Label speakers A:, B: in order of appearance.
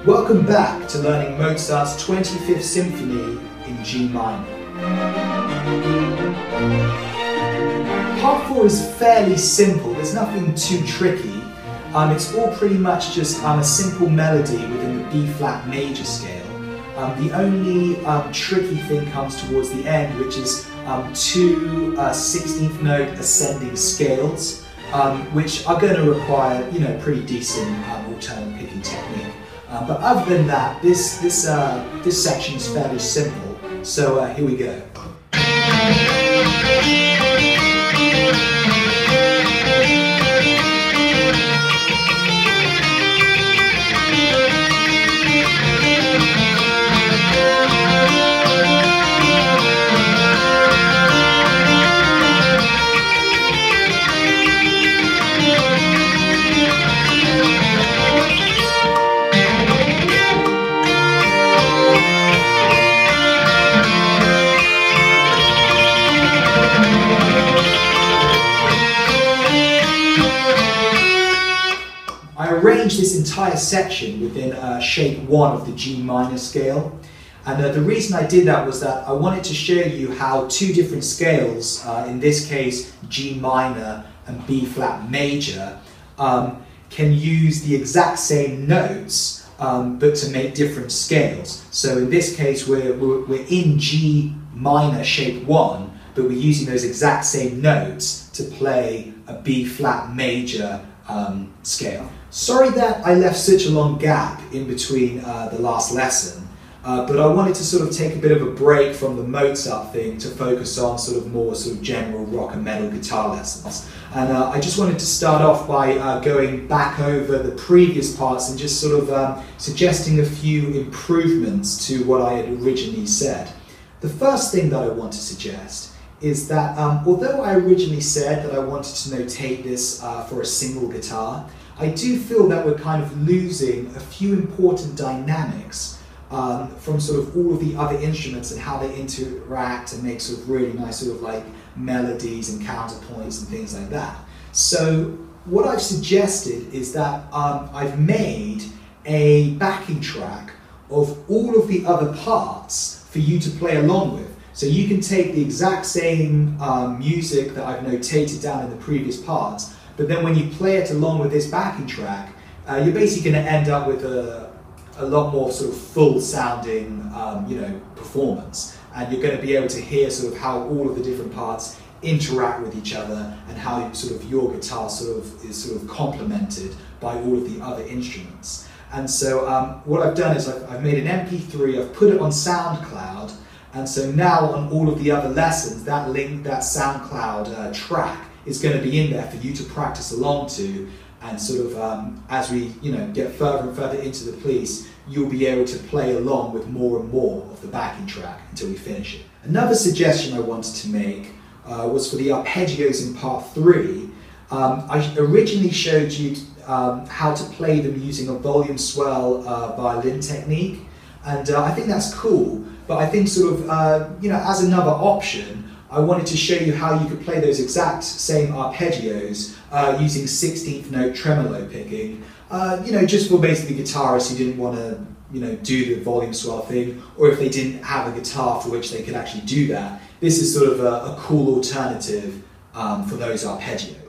A: Welcome back to learning Mozart's 25th Symphony in G minor. Part 4 is fairly simple, there's nothing too tricky. It's all pretty much just a simple melody within the B-flat major scale. The only tricky thing comes towards the end, which is two 16th note ascending scales, which are going to require, pretty decent alternate picking technique. But other than that, this section is fairly simple. So here we go. I arranged this entire section within shape 1 of the G minor scale, and the reason I did that was that I wanted to show you how two different scales, in this case G minor and B flat major, can use the exact same notes but to make different scales. So in this case we're in G minor shape 1, but we're using those exact same notes to play a B flat major scale. Sorry that I left such a long gap in between the last lesson, but I wanted to sort of take a bit of a break from the Mozart thing to focus on more general rock and metal guitar lessons. And I just wanted to start off by going back over the previous parts and just suggesting a few improvements to what I had originally said. The first thing that I want to suggest is that although I originally said that I wanted to notate this for a single guitar, I do feel that we're kind of losing a few important dynamics from all of the other instruments and how they interact and make really nice melodies and counterpoints and things like that. So what I've suggested is that I've made a backing track of all of the other parts for you to play along with. So you can take the exact same music that I've notated down in the previous parts, but then when you play it along with this backing track, you're basically going to end up with a lot more full sounding performance, and you're going to be able to hear how all of the different parts interact with each other and how your guitar is complemented by all of the other instruments. And so what I've done is I've made an MP3, I've put it on SoundCloud, and so now on all of the other lessons, that SoundCloud track is going to be in there for you to practice along to, and as we get further and further into the piece, you'll be able to play along with more and more of the backing track until we finish it. Another suggestion I wanted to make was for the arpeggios in part 3. I originally showed you how to play them using a volume swell violin technique, and I think that's cool, but I think as another option, I wanted to show you how you could play those exact same arpeggios using 16th note tremolo picking, just for basically guitarists who didn't want to, do the volume swell thing, or if they didn't have a guitar for which they could actually do that. This is a cool alternative for those arpeggios.